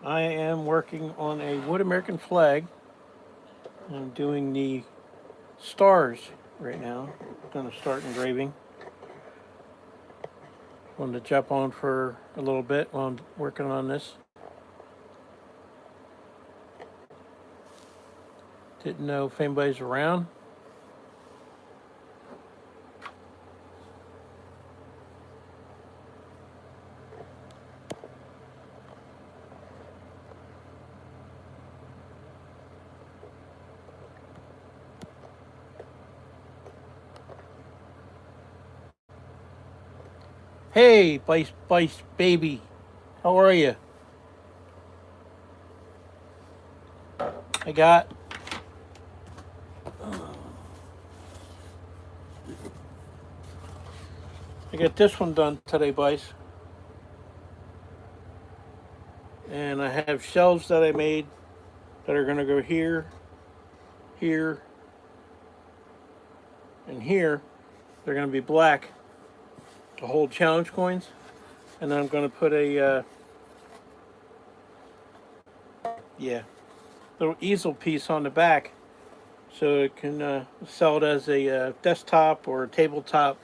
I am working on a wood American flag. I'm doing the stars right now. I'm going to start engraving. Wanted to jump on for a little bit while I'm working on this. Didn't know if anybody's around. Hey, Bice baby, how are you? I got I got this one done today, Bice, and I have shelves that I made that are gonna go here, here, and here. They're gonna be black to hold challenge coins, and then I'm gonna put a yeah little easel piece on the back so it can sell it as a desktop or a tabletop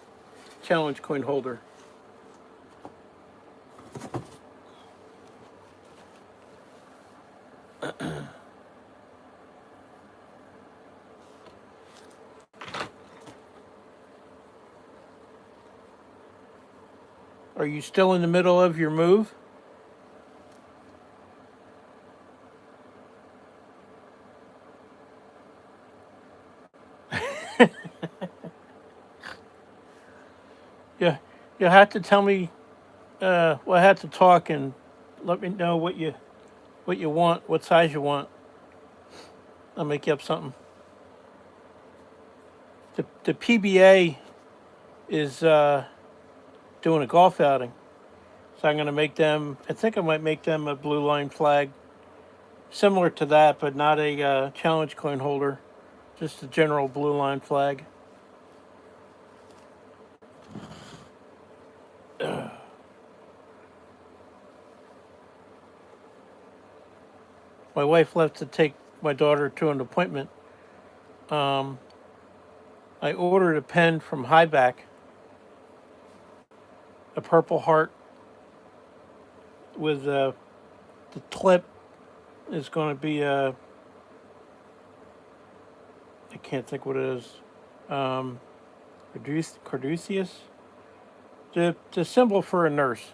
challenge coin holder. Are you still in the middle of your move? Yeah, you'll have to tell me. We'll have to talk and let me know what you want, what size you want. I'll make you up something. The PBA is doing a golf outing, so I'm gonna make them. I think I might make them a blue line flag, similar to that, but not a challenge coin holder, just a general blue line flag. My wife left to take my daughter to an appointment. Um, I ordered a pen from Highback, a Purple Heart with the clip is going to be a I can't think what it is. Um, Carduceus. The symbol for a nurse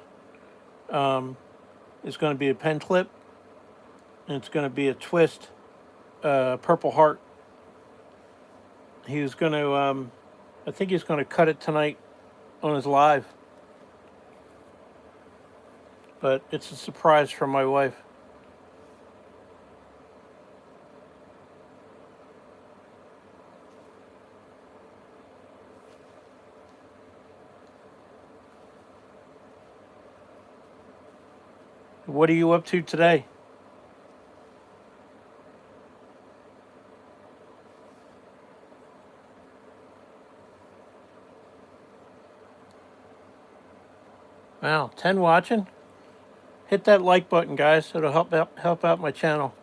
is going to be a pen clip, and it's going to be a twist, Purple Heart. He was going to, I think he's going to cut it tonight on his live, but it's a surprise from my wife. What are you up to today? Wow, 10 watching. Hit that like button, guys. It'll help out my channel.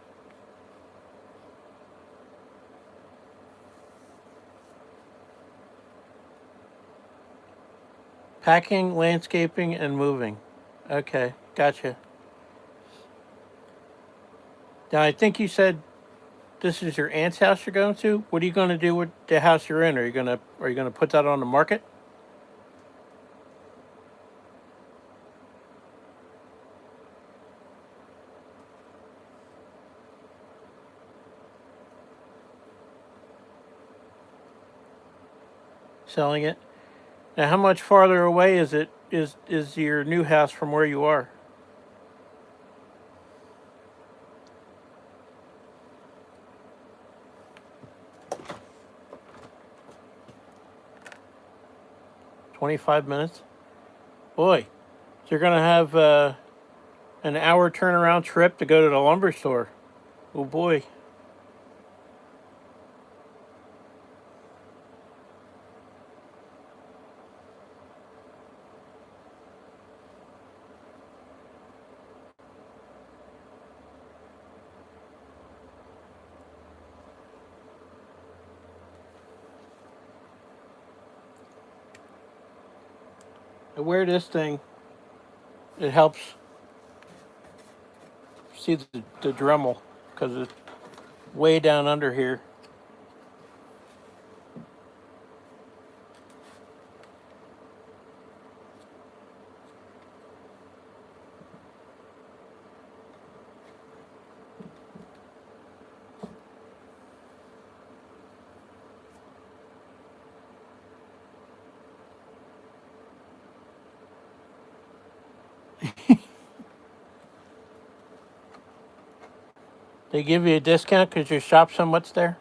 Packing, landscaping, and moving. Okay, gotcha. Now I think you said this is your aunt's house you're going to. What are you going to do with the house you're in? Are you gonna put that on the market? 'Selling it? Now, how much farther away is your new house from where you are? $25. Boy, so you're gonna have an hour turnaround trip to go to the lumber store. Oh boy. I wear this thing. It helps see the Dremel because it's way down under here. They give you a discount because you shop so much there?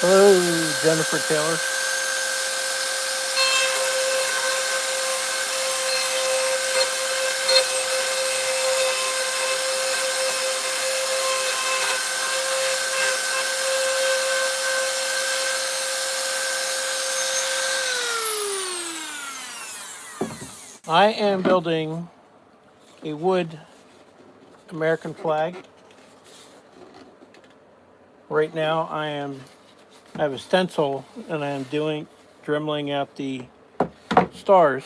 Hello, Jennifer Taylor. I am building a wood American flag. Right now I have a stencil and I am dremeling out the stars.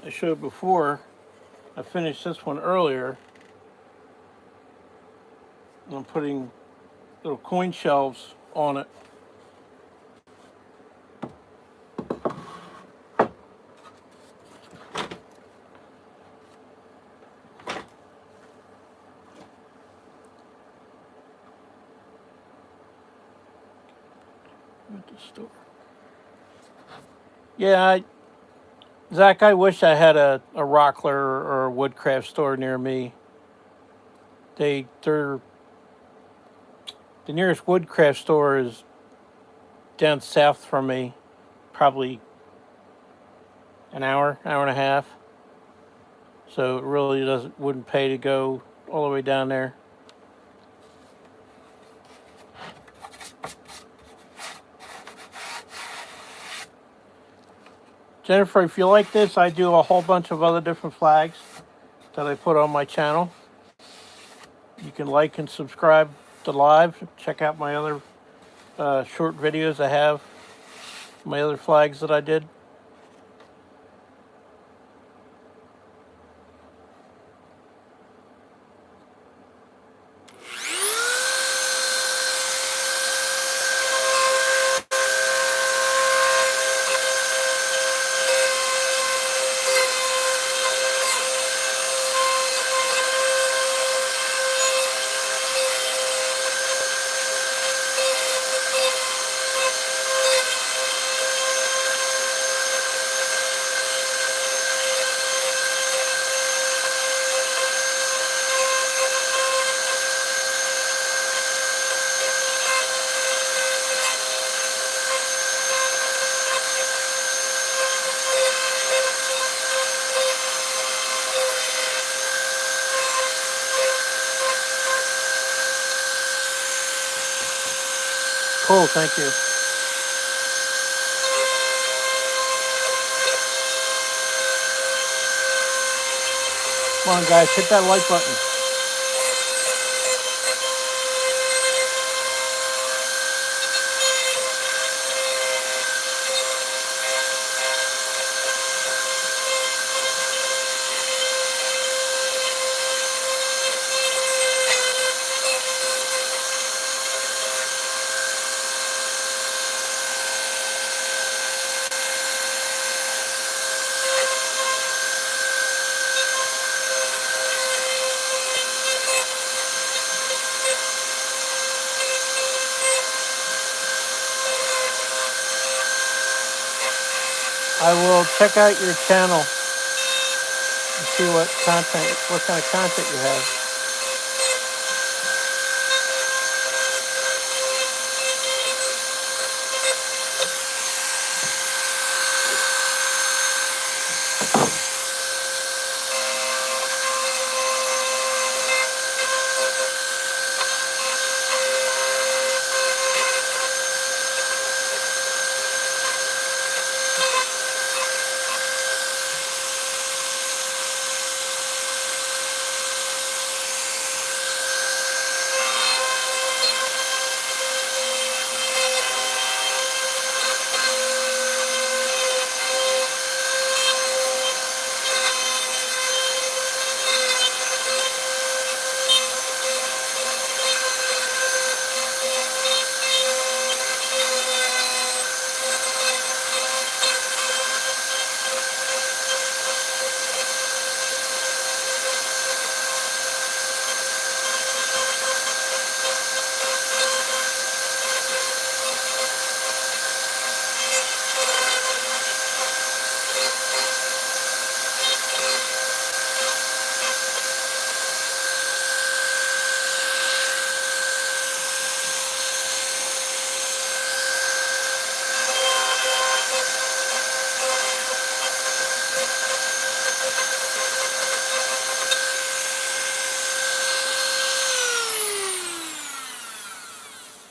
I showed before, I finished this one earlier. I'm putting little coin shelves on it. At the store. Yeah, Zach, I wish I had a Rockler or a Woodcraft store near me. The nearest Woodcraft store is down south from me, probably an hour and a half. So it really wouldn't pay to go all the way down there. Jennifer, if you like this, I do a whole bunch of other different flags that I put on my channel. You can like and subscribe to live. Check out my other short videos I have, my other flags that I did. Cool, thank you. Come on, guys, hit that like button. I will check out your channel and see what kind of content you have.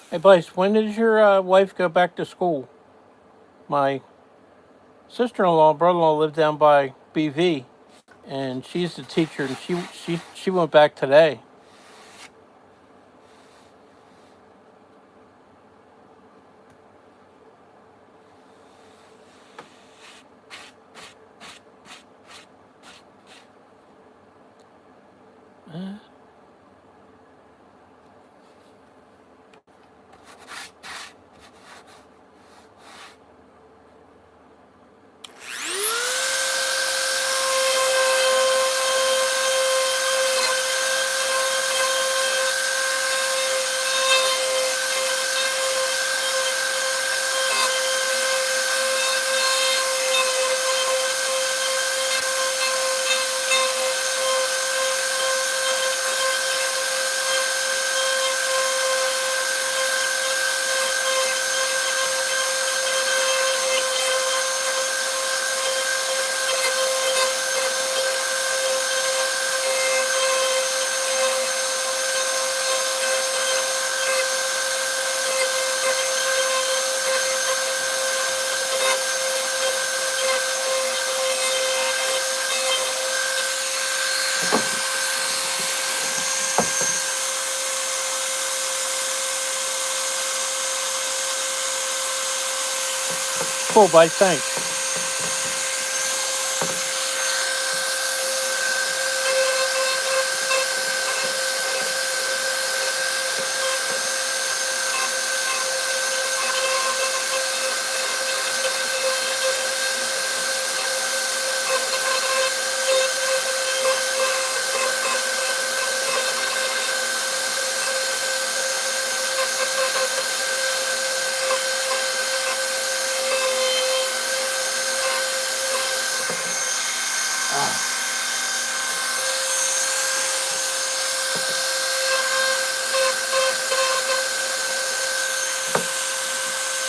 Hey, Bryce, when does your wife go back to school? My sister-in-law and brother-in-law live down by BV, and she's the teacher, and she went back today. Cool, Bryce, thanks.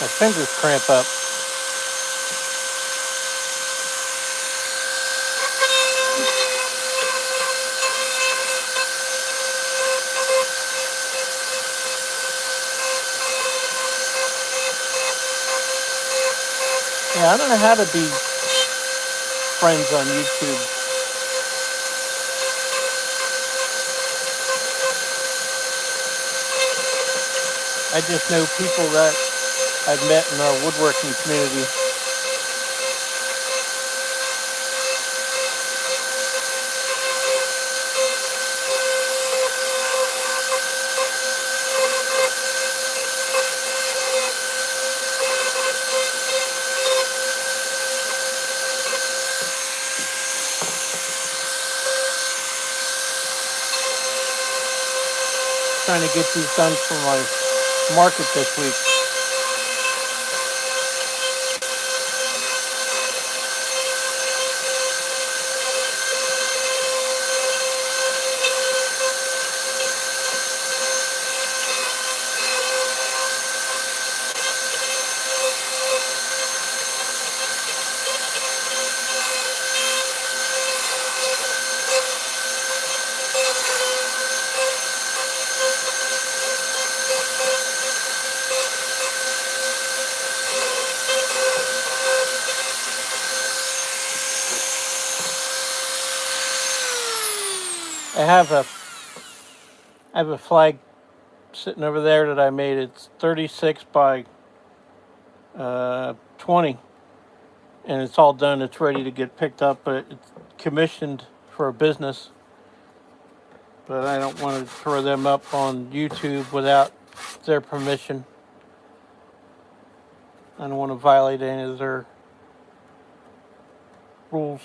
My fingers cramp up. Yeah, I don't know how to be friends on YouTube. I just know people that I've met in our woodworking community. Trying to get these done for my market this week. I have a flag sitting over there that I made. It's 36 by 20, and it's all done. It's ready to get picked up, but it's commissioned for a business. But I don't want to throw them up on YouTube without their permission. I don't want to violate any of their rules.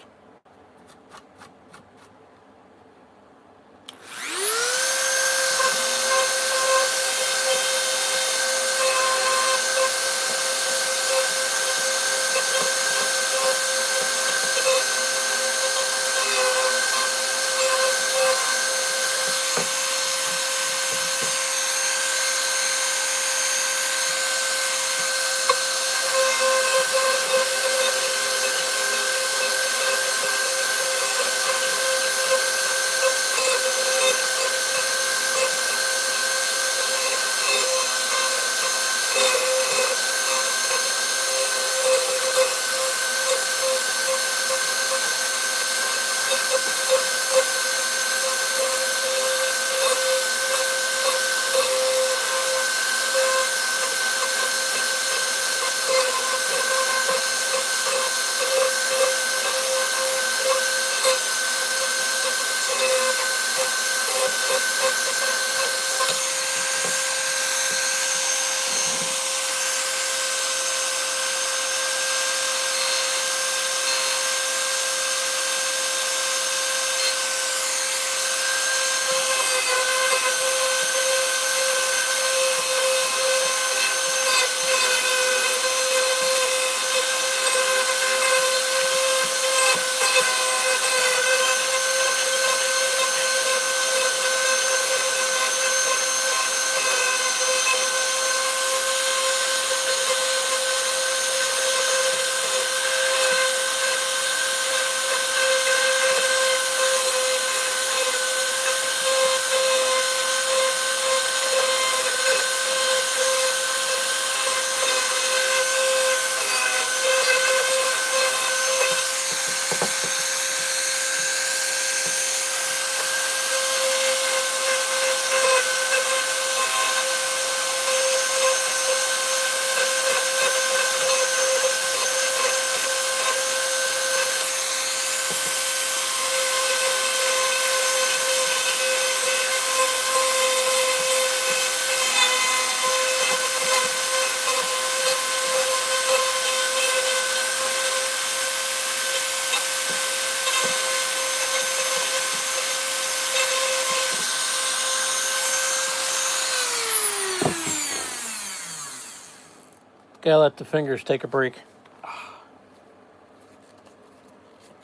Gotta let the fingers take a break.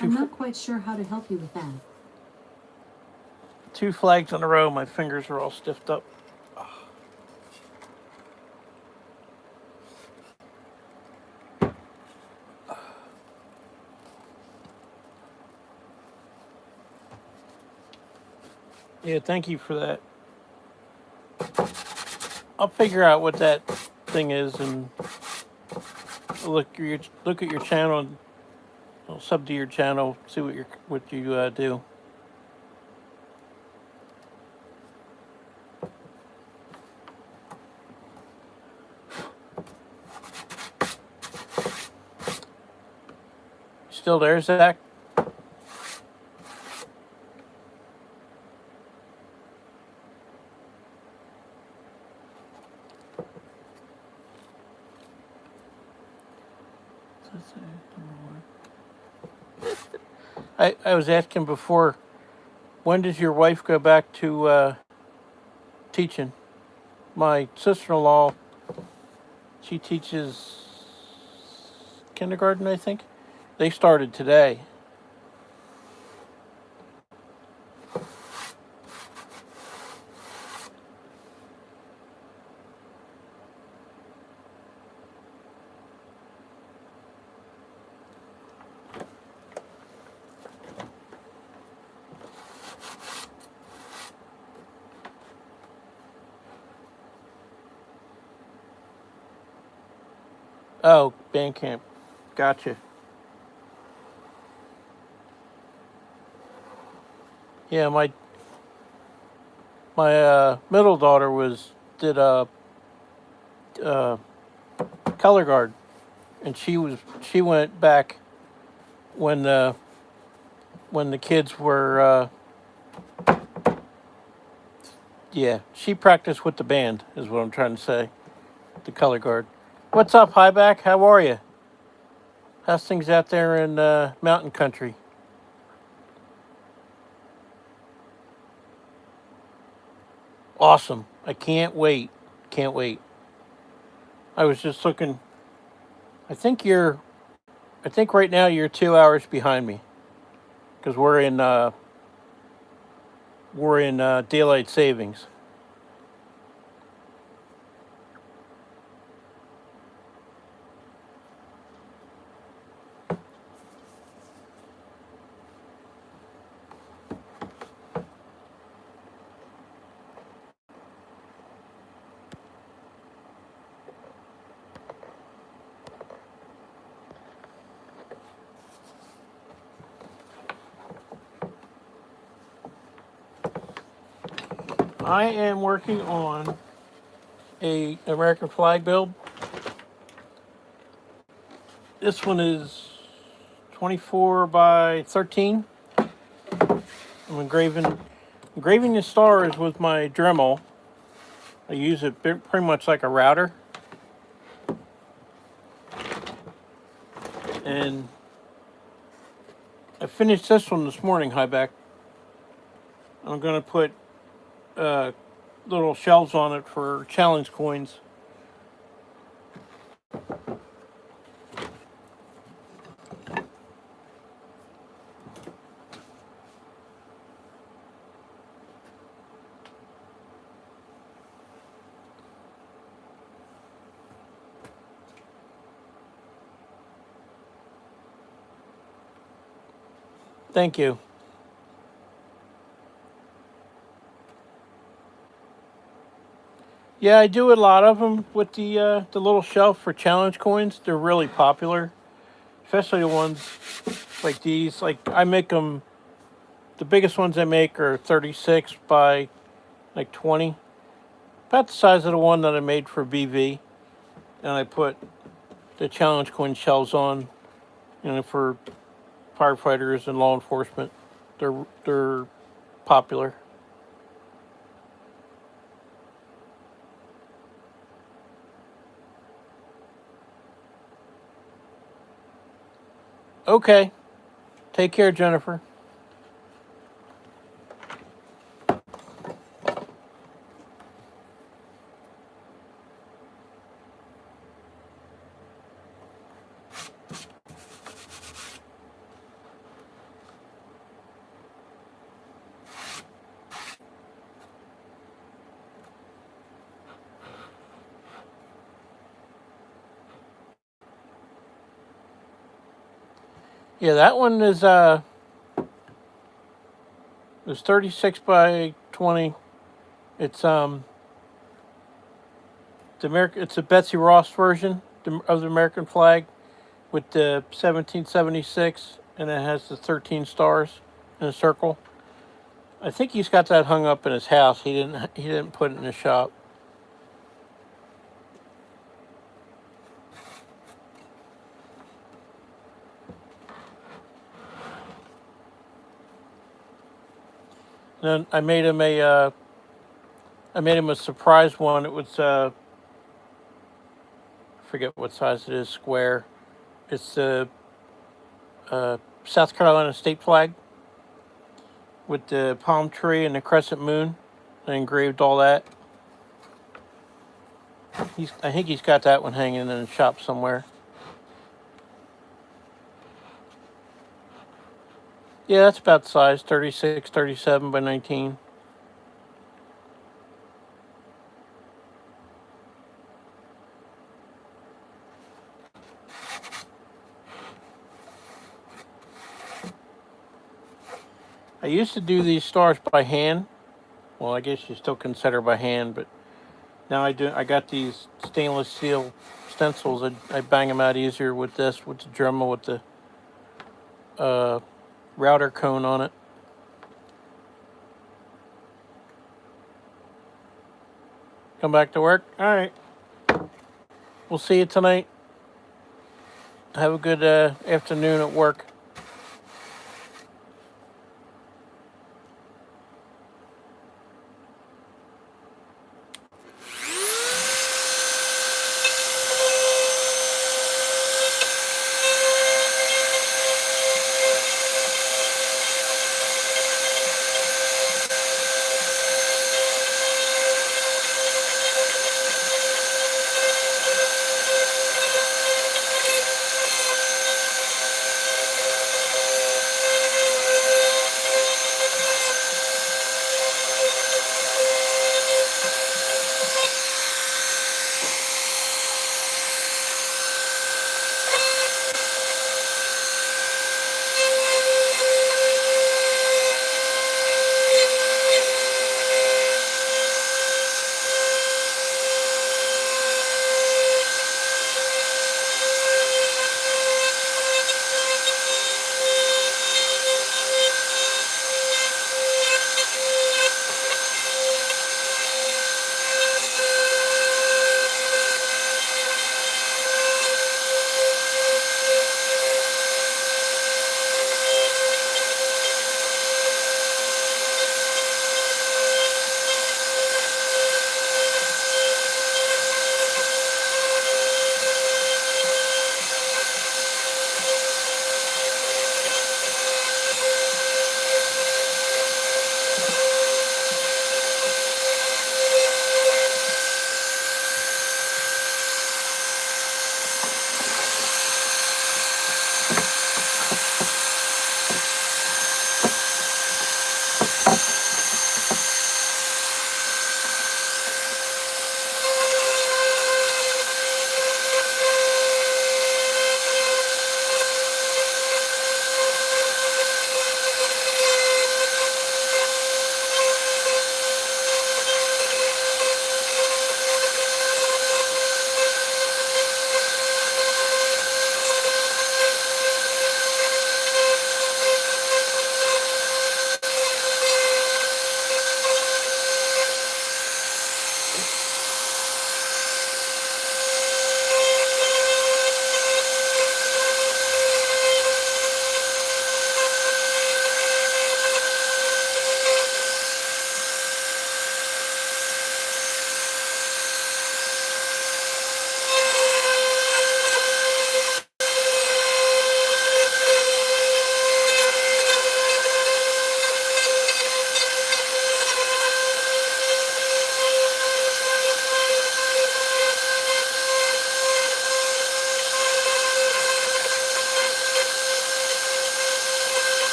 I'm not quite sure how to help you with that. 2 flags in a row, my fingers are all stiffed up. Yeah, thank you for that. I'll figure out what that thing is and look at your channel and I'll sub to your channel, see what you do. Still there, Zach? I was asking before, when does your wife go back to teaching? My sister-in-law, she teaches kindergarten, I think. They started today. Oh, band camp. Gotcha. Yeah, My middle daughter did a color guard, and she went back when the kids were yeah, she practiced with the band is what I'm trying to say. The color guard. What's up, Highback? How are you? How's things out there in mountain country? Awesome. I can't wait. Can't wait. I was just looking. I think you're. I think right now you're 2 hours behind me because we're in daylight savings. I am working on a American flag build. This one is 24 by 13. I'm engraving the stars with my Dremel. I use it pretty much like a router. And I finished this one this morning, Highback. I'm going to put little shelves on it for challenge coins. Thank you. Yeah, I do a lot of them with the little shelf for challenge coins. They're really popular, especially the ones like these. Like I make them. The biggest ones I make are 36 by like 20, about the size of the one that I made for BV, and I put the challenge coin shells on, for firefighters and law enforcement. They're popular. Okay. Take care, Jennifer. Yeah, that one is 36 by 20. It's it's a Betsy Ross version of the American flag with the 1776, and it has the 13 stars in a circle. I think he's got that hung up in his house. He didn't put it in his shop. And then I made him a surprise one. It was I forget what size it is, square. It's the South Carolina state flag with the palm tree and the crescent moon. I engraved all that. I think he's got that one hanging in the shop somewhere. Yeah, that's about the size, 36, 37 by 19. I used to do these stars by hand. Well, I guess you still consider by hand, but now I got these stainless steel stencils. I bang them out easier with the Dremel with the router cone on it. Come back to work? All right. We'll see you tonight. Have a good afternoon at work.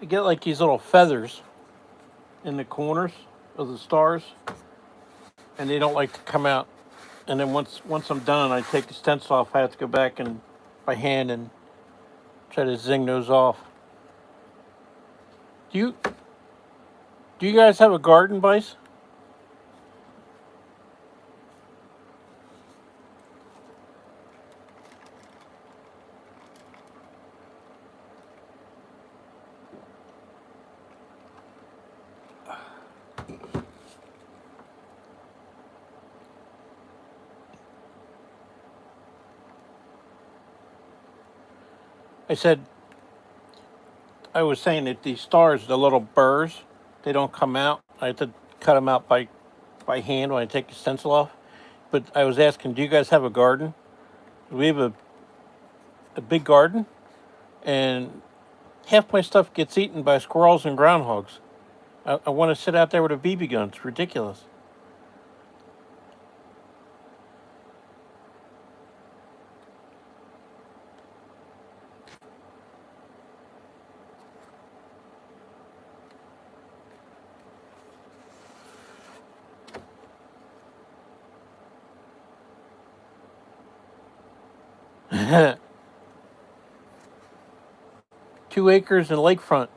get like these little feathers in the corners of the stars, and they don't like to come out. And then once I'm done, I take the stencil off. I have to go back and by hand and try to zing those off. Do you guys have a garden, Vice? I said, I was saying that these stars, the little burrs, they don't come out. I have to cut them out by hand when I take the stencil off. But I was asking, do you guys have a garden? We have a big garden, and half my stuff gets eaten by squirrels and groundhogs. I want to sit out there with a BB gun. It's ridiculous. Two acres and lakefront.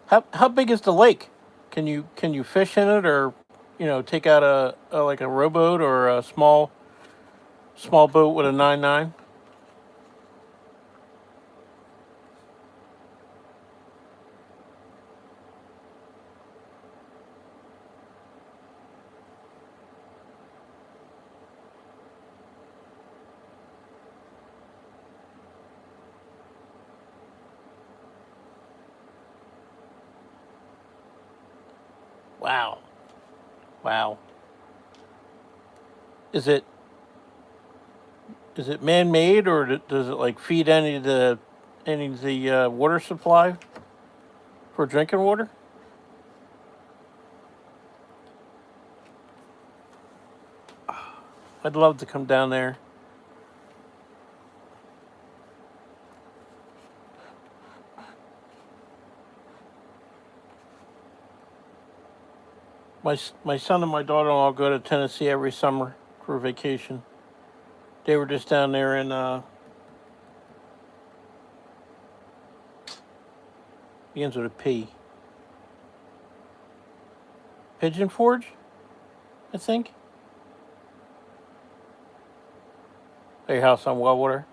How big is the lake? Can you fish in it, or take out a like a rowboat or a small boat with a 9.9? Wow, wow. Is it is it man made, or does it like feed any of the water supply for drinking water? I'd love to come down there. My son and my daughter-in-law go to Tennessee every summer for vacation. They were just down there in begins with a P. Pigeon Forge, I think. Your house on Wellwater.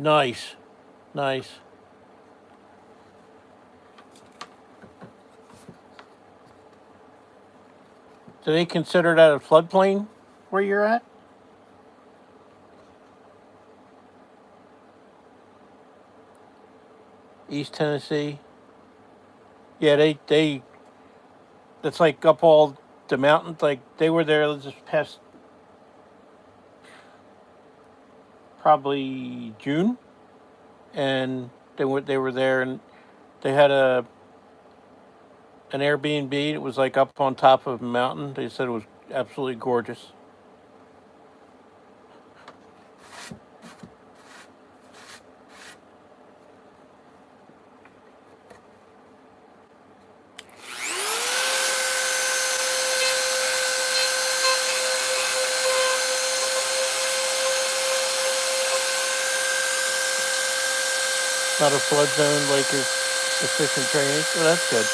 Nice, nice. Do they consider that a floodplain where you're at? East Tennessee. Yeah, they that's like up all the mountains. Like they were there this past probably June, and they were there, and they had an Airbnb. It was like up on top of a mountain. They said it was absolutely gorgeous. Not a flood zone, like is sufficient drainage. So that's good.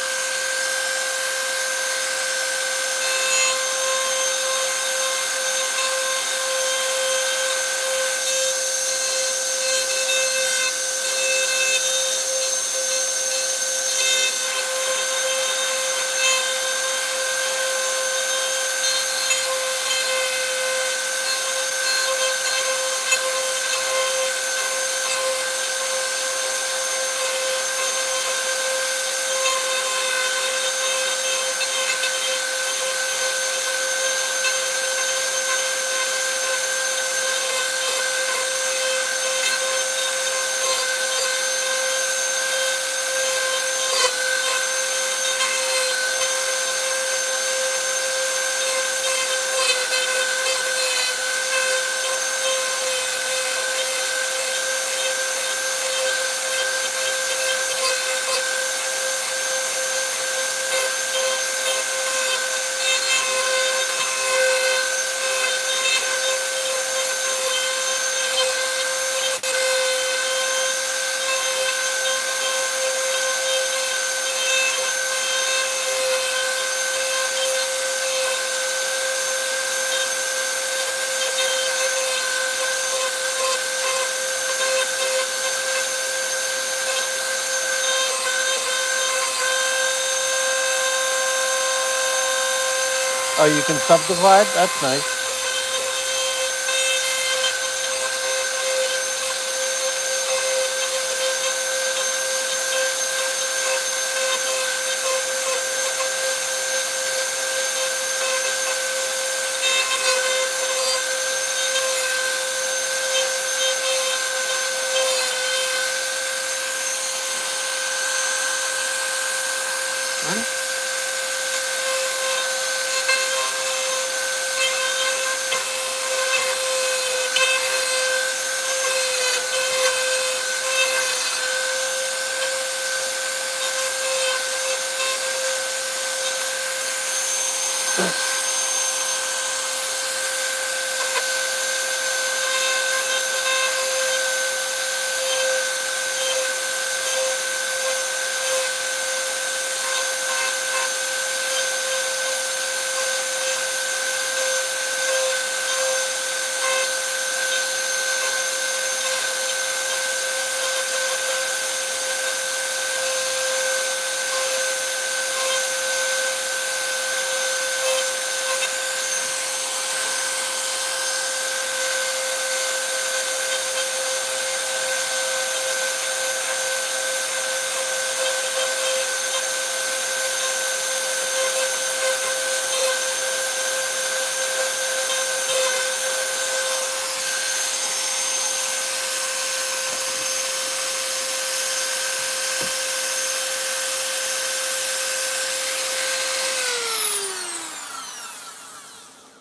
Oh, you can subdivide? That's nice.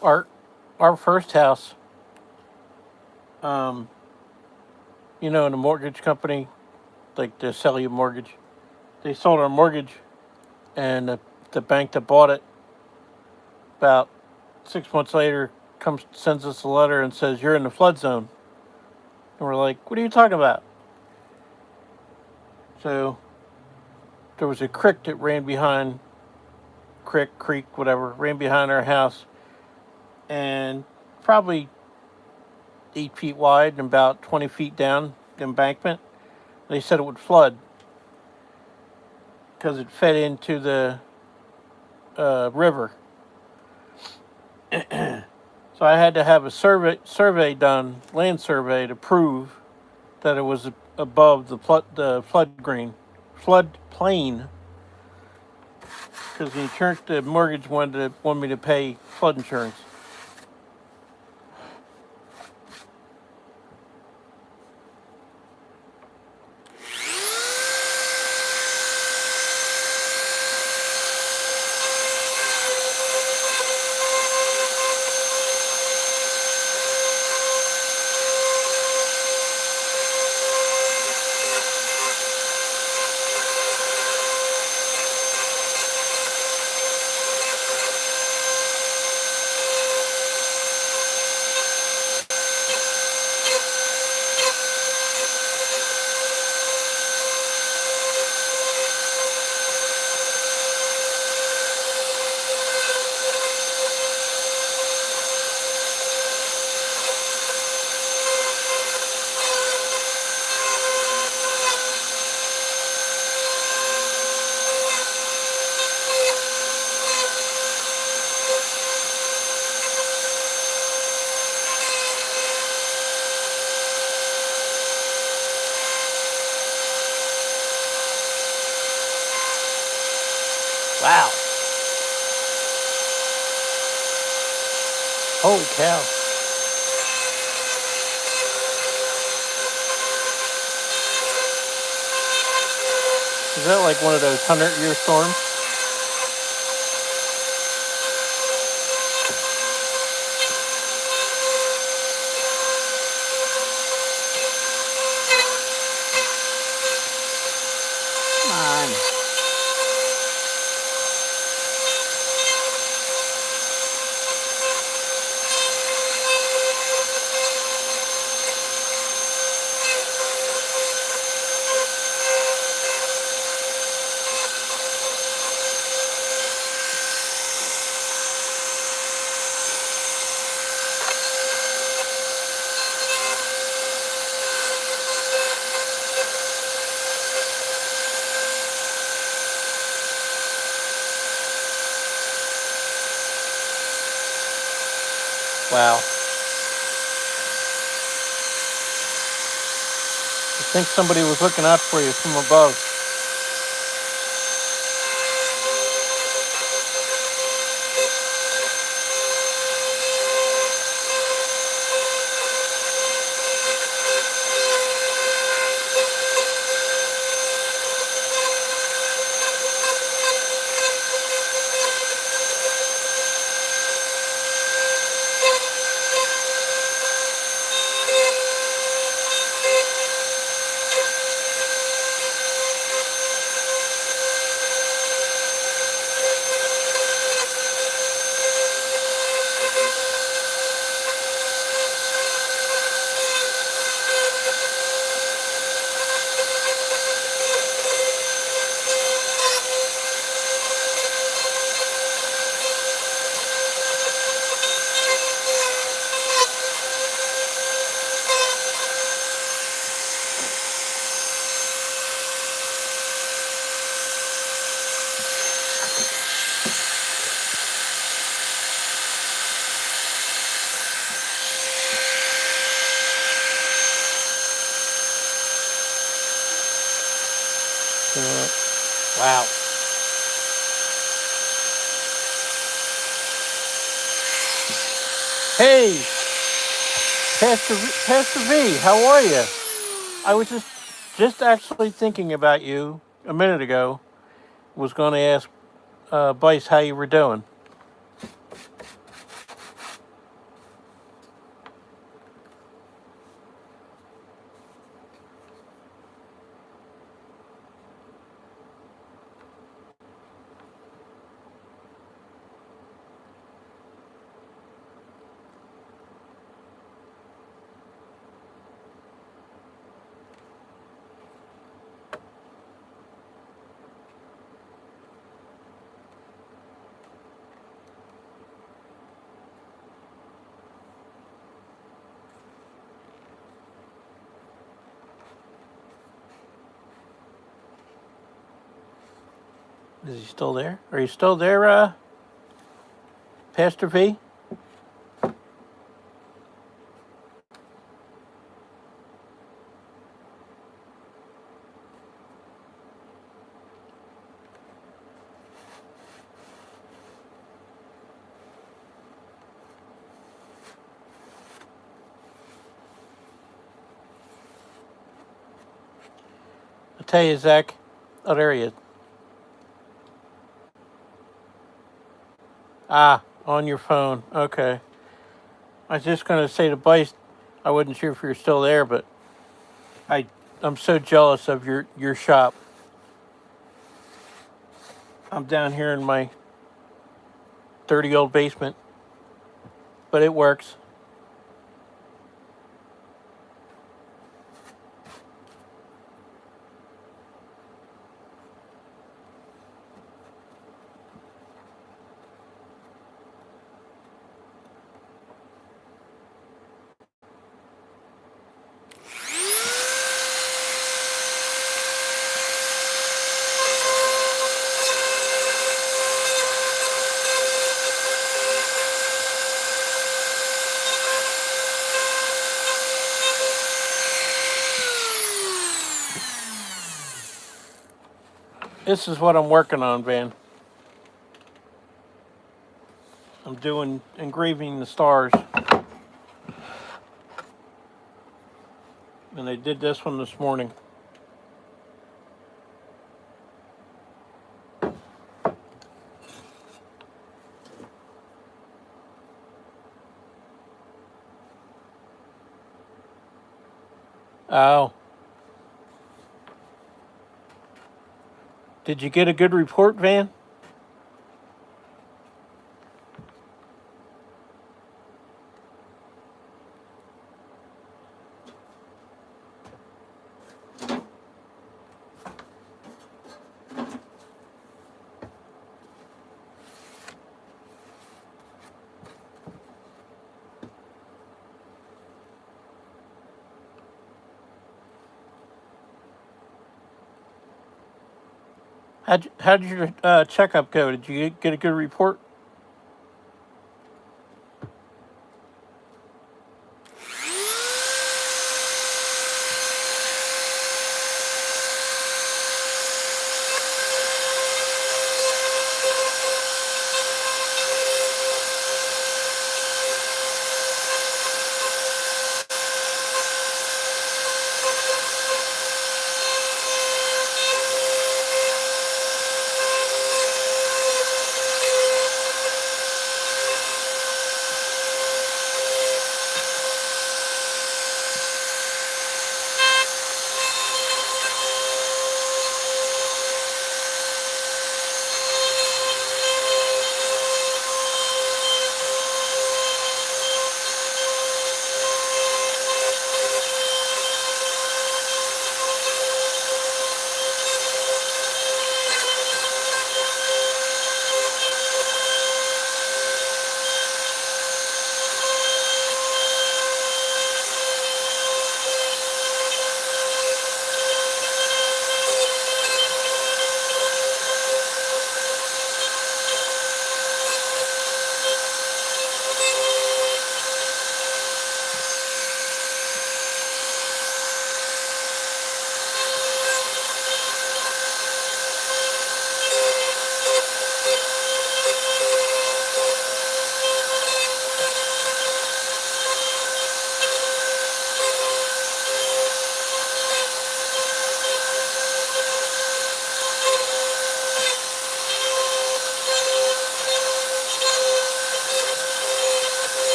Our our first house, um, in a mortgage company, like to sell you a mortgage, they sold our mortgage, and the bank that bought it, about 6 months later, comes sends us a letter and says you're in the flood zone, and we're like, what are you talking about? So there was a creek that ran behind, creek, whatever, ran behind our house, and probably 8 feet wide and about 20 feet down the embankment. They said it would flood because it fed into the river. So I had to have a survey done, land survey, to prove that it was above the flood plain, because the mortgage wanted me to pay flood insurance. Wow! Holy cow! Is that like one of those 100-year storms? Come on. Wow. I think somebody was looking out for you from above. Wow. Hey, Pastor V, how are you? I was just actually thinking about you a minute ago. Was going to ask Bryce how you were doing. Is he still there? Are you still there, Pastor V? I'll tell you, Zach. Oh, there he is. Ah, on your phone. Okay. I was just going to say to Bryce, I wasn't sure if you're still there, but I'm so jealous of your shop. I'm down here in my dirty old basement, but it works. This is what I'm working on, Van. I'm doing engraving the stars. And I did this one this morning. Oh. Did you get a good report, Van? How'd your checkup go? Did you get a good report?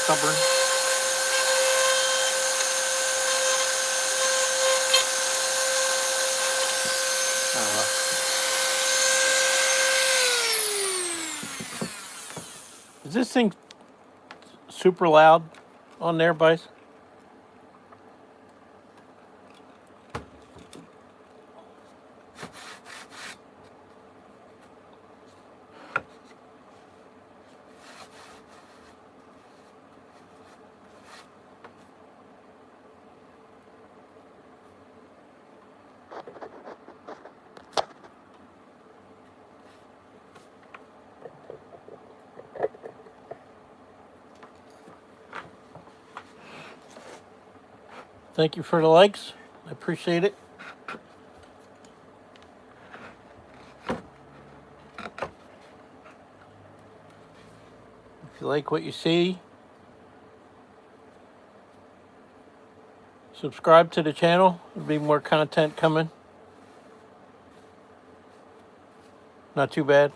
stubborn. Is this thing super loud on there, Bryce? Thank you for the likes. I appreciate it. If you like what you see, subscribe to the channel. There'll be more content coming. Not too bad.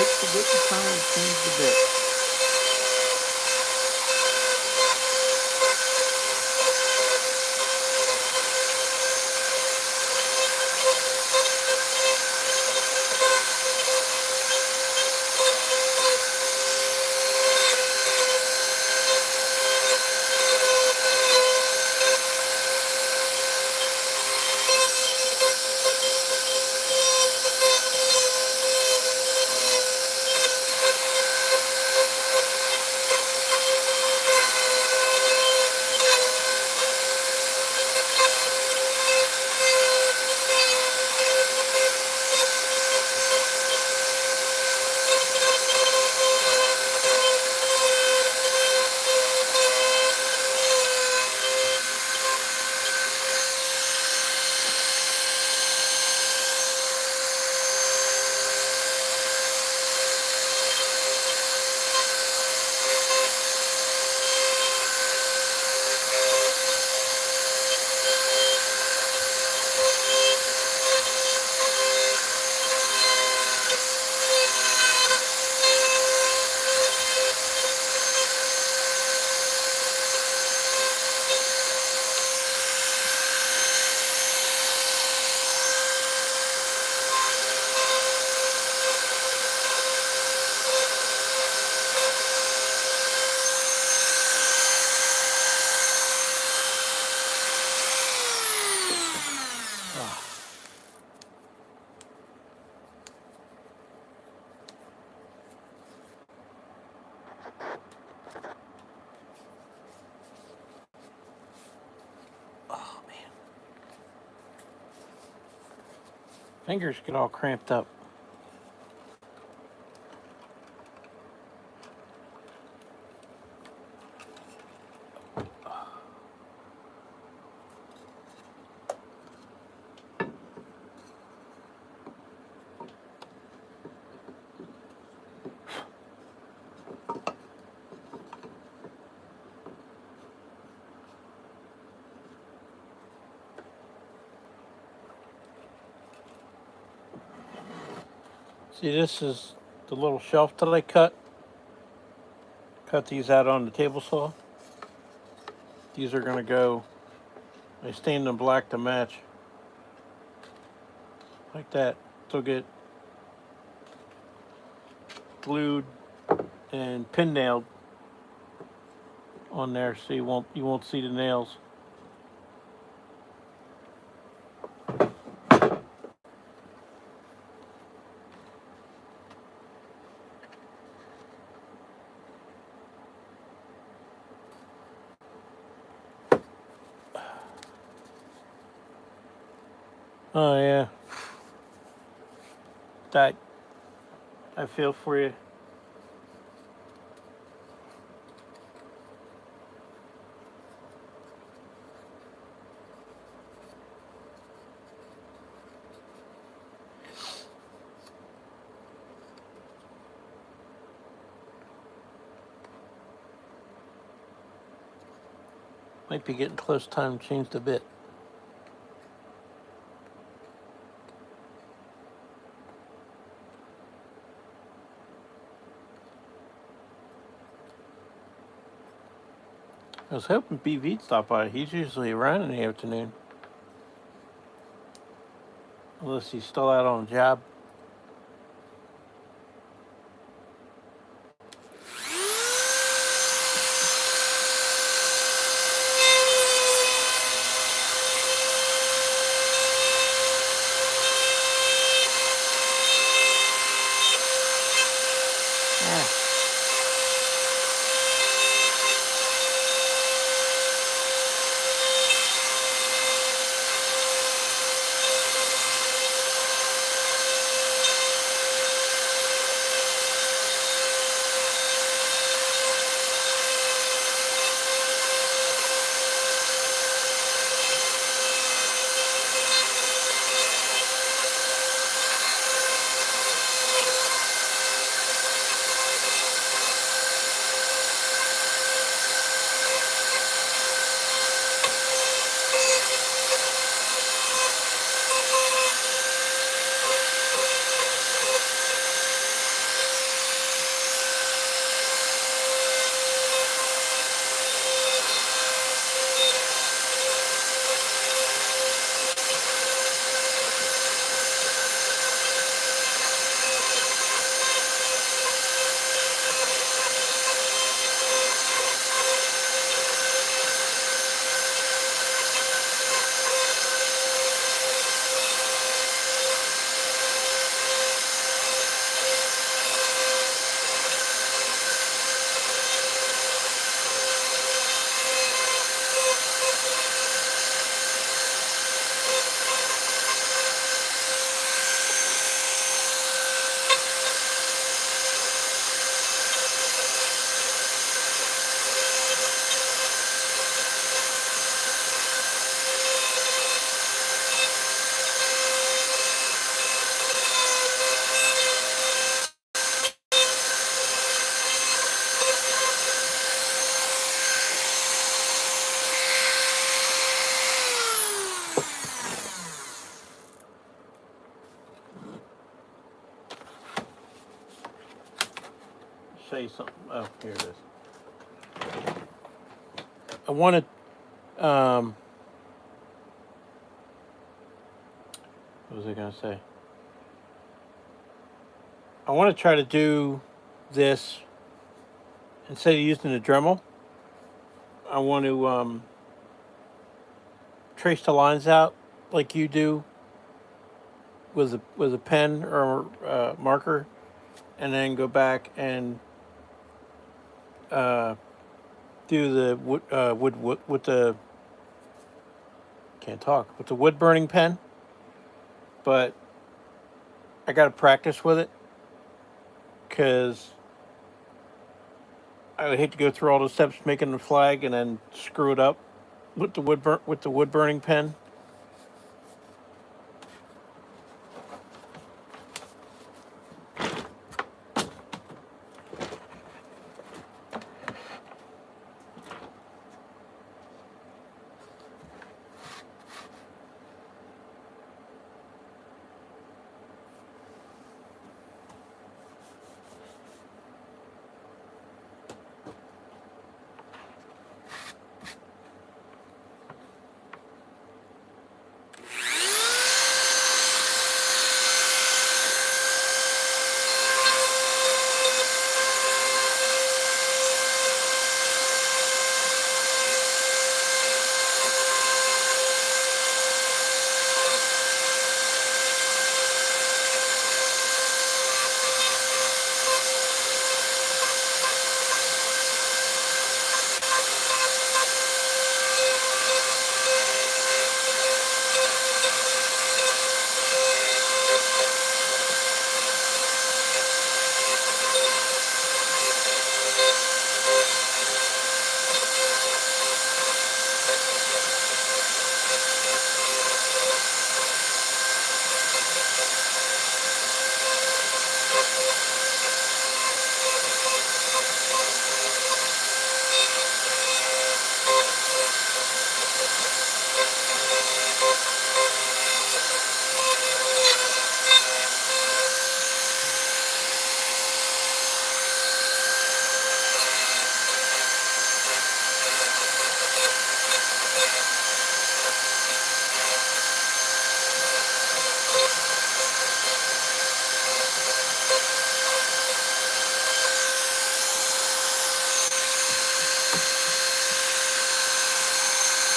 Don't forget to try and change the bit. Oh man, fingers get all cramped up. See, this is the little shelf that I cut. Cut these out on the table saw. These are gonna go, I stained them black to match. Like that. They'll get glued and pin nailed on there so you won't see the nails. Oh yeah. That I feel for you. Might be getting close time to change the bit. I was hoping BV'd stop by. He's usually around in the afternoon. Unless he's still out on a job. show you something. Oh, here it is. I wanted, what was I going to say? I want to try to do this instead of using the Dremel. I want to trace the lines out like you do with a pen or marker, and then go back and do the wood with the can't talk with the wood burning pen. But I got to practice with it because I would hate to go through all the steps making the flag and then screw it up with the wood burning pen.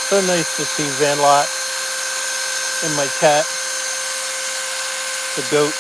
So nice to see Van Lot and my cat, the goat.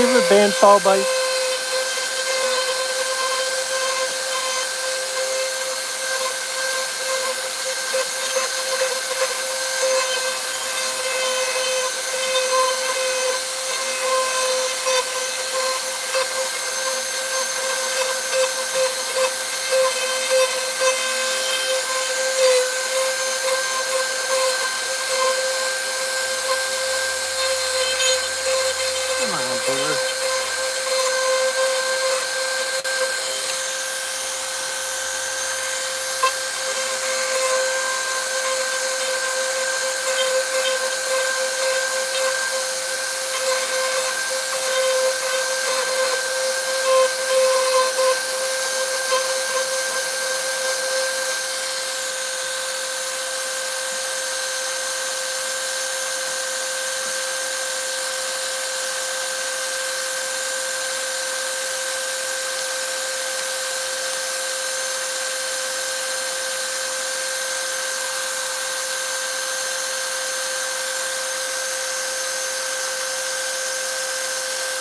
Do you have a bandsaw bite? Come on, booger.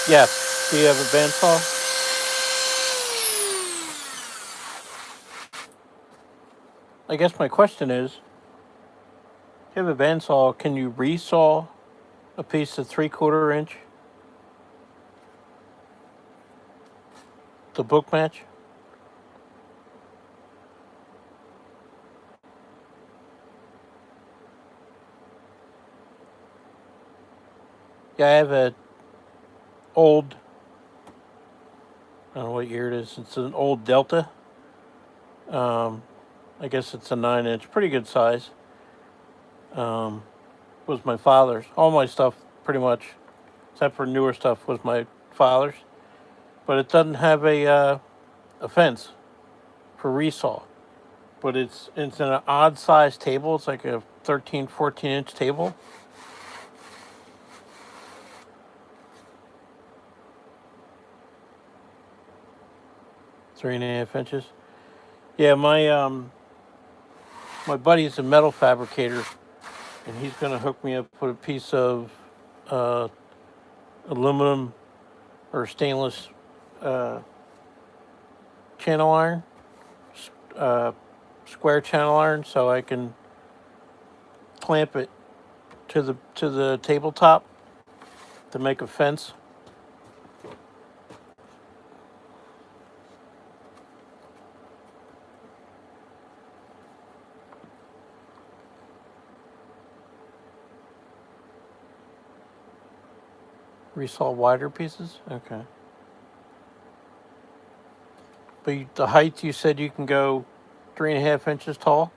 Yes. Do you have a bandsaw? I guess my question is, if you have a bandsaw, can you resaw a piece of 3/4 inch to book match? Yeah, I have a old, I don't know what year it is. It's an old Delta. I guess it's a 9-inch, pretty good size. Was my father's. All my stuff, pretty much, except for newer stuff, was my father's. But it doesn't have a fence for resaw. But it's an odd size table. It's like a 13, 14-inch table. Three and a half inches. Yeah, my buddy's a metal fabricator, and he's gonna hook me up with a piece of aluminum or stainless channel iron, square channel iron, so I can clamp it to the tabletop to make a fence. Resaw wider pieces? Okay. But the height, you said you can go 3.5 inches tall?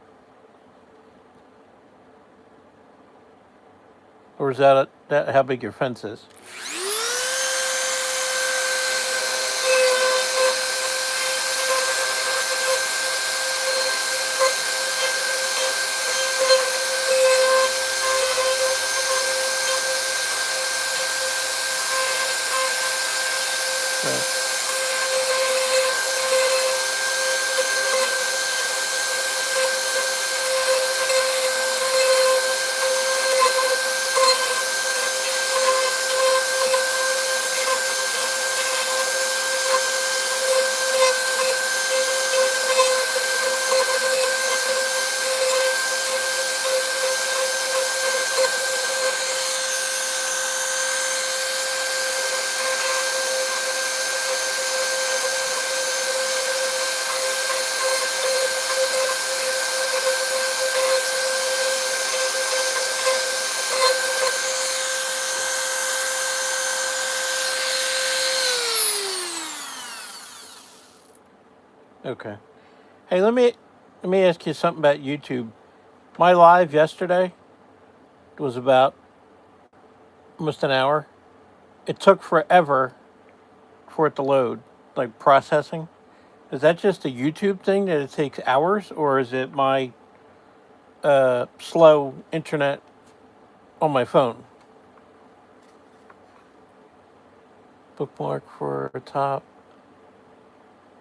Or is that how big your fence is? Right. Okay. Hey, let me ask you something about YouTube. My live yesterday was about almost an hour. It took forever for it to load, like processing. Is that just a YouTube thing that it takes hours, or is it my slow internet on my phone? Bookmark for a top,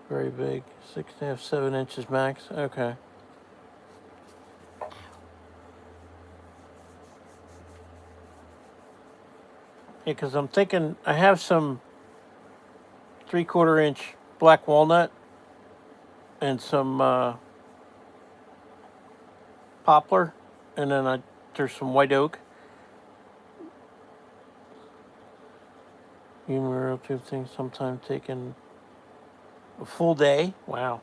very big, 6.5, 7 inches max. Okay. Yeah, because I'm thinking I have some 3/4 inch black walnut and some poplar, and then there's some white oak. Cumulative things sometimes taking a full day. Wow.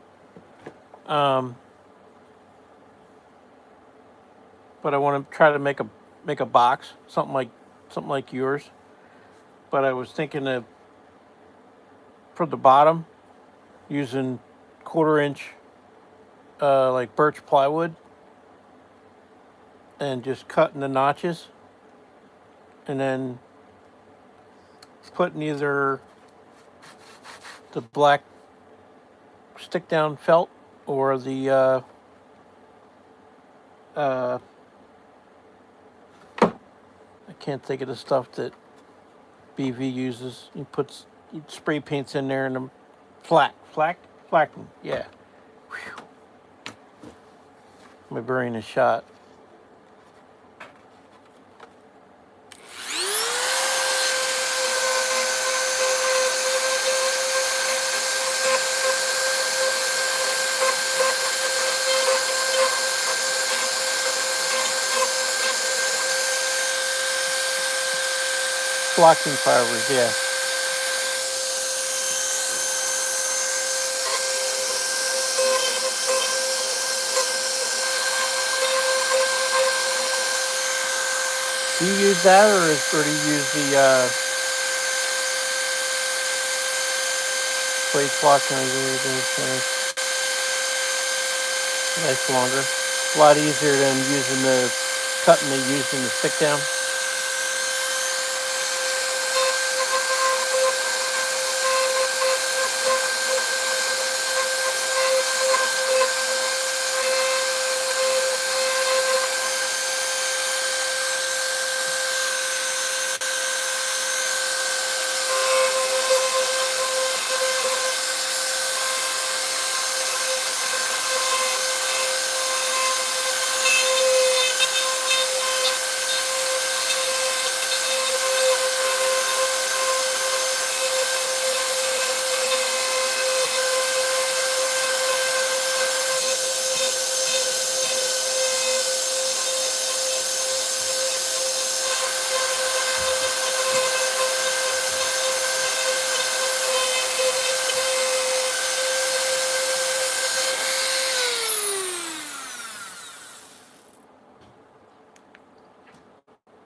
But I want to try to make a box, something like yours. But I was thinking of for the bottom using 1/4 inch like birch plywood and just cutting the notches and then putting either the black stick down felt or the I can't think of the stuff that BV uses. He spray paints in there and them flacken. Yeah. Whew. My brain is shot. Blocking fibers, yeah. Do you use that, or do you use the plate blocking? Nice longer. A lot easier than using the cutting and using the stick down.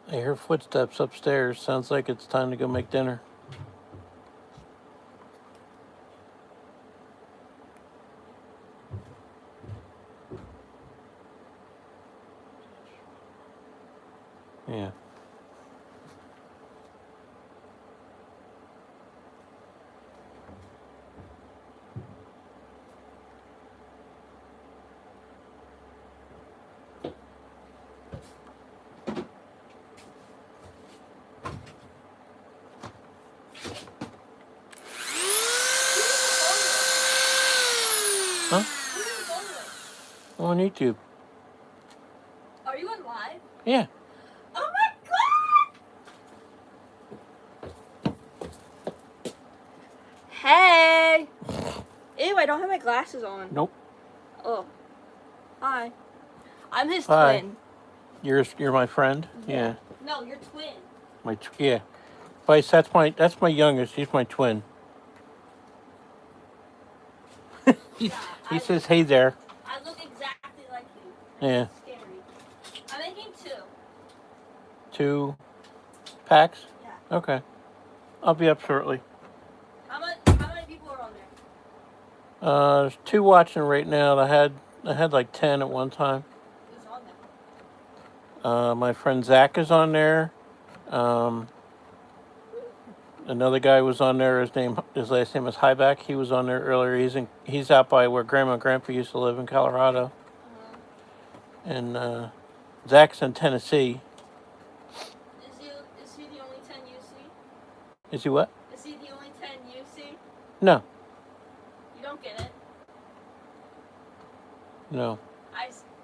I hear footsteps upstairs. Sounds like it's time to go make dinner. Yeah. Huh? On YouTube. Are you on live? Yeah. Oh my god! Hey! Ew, I don't have my glasses on. Nope. Oh. Hi. I'm his Hi. twin. You're my friend. Yeah. No, you're twin. Yeah. Vice, that's my youngest. He's my twin. He says, "Hey there." I look exactly like you. Yeah. Scary. I'm making 2. 2 packs. Yeah. Okay. I'll be up shortly. How many people are on there? There's 2 watching right now. I had like 10 at one time. Who's on there? My friend Zach is on there. Another guy was on there. His last name is Highback. He was on there earlier. He's out by where Grandma and Grandpa used to live in Colorado. And Zach's in Tennessee. Is he the only 10 you see? Is he what? Is he the only 10 you see? No. You don't get it. No.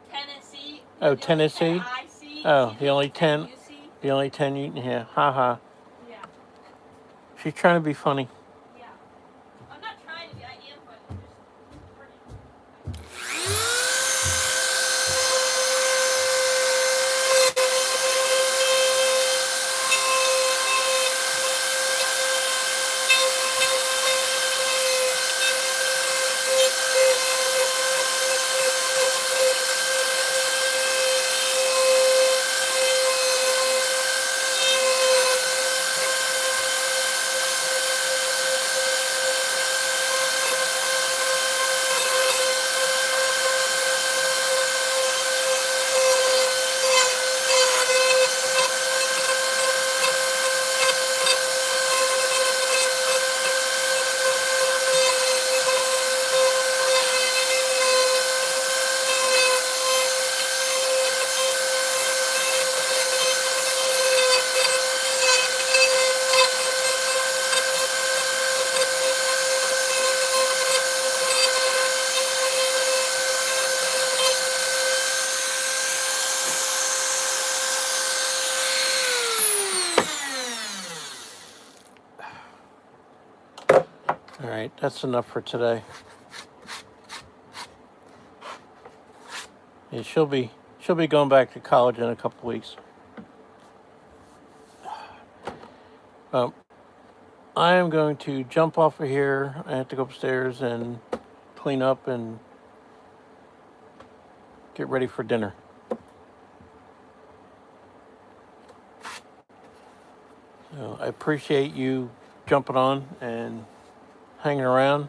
Tennessee. Oh, Tennessee? I see. Oh, the only 10. You see? The only 10 you. Yeah. Haha. Yeah. She's trying to be funny. Yeah. All right, that's enough for today. Yeah, she'll be going back to college in a couple weeks. I am going to jump off of here. I have to go upstairs and clean up and get ready for dinner. So I appreciate you jumping on and hanging around.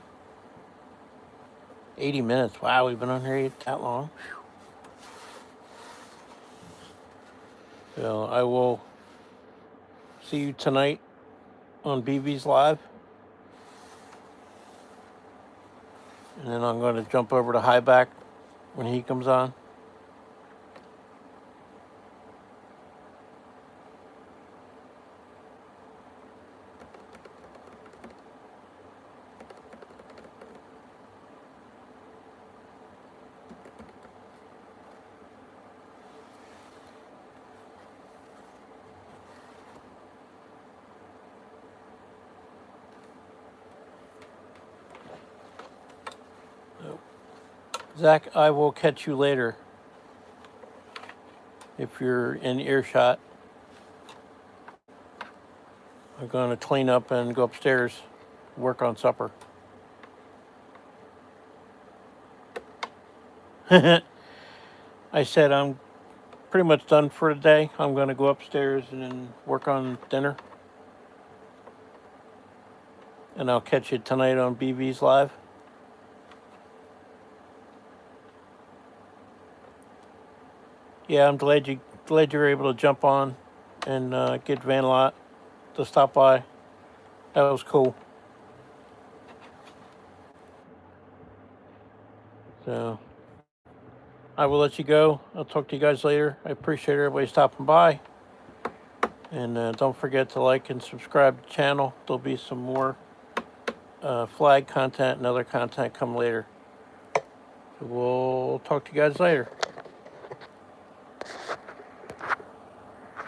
80 minutes. Wow, we've been on here that long. So I will see you tonight on BB's Live. And then I'm going to jump over to Highback when he comes on. Zach, I will catch you later if you're in earshot. I'm going to clean up and go upstairs, work on supper. I said I'm pretty much done for the day. I'm going to go upstairs and then work on dinner. And I'll catch you tonight on BB's Live. Yeah, I'm glad you were able to jump on and get Van Lot to stop by. That was cool. So I will let you go. I'll talk to you guys later. I appreciate everybody stopping by. And don't forget to like and subscribe to the channel. There'll be some more flag content and other content come later. So we'll talk to you guys later.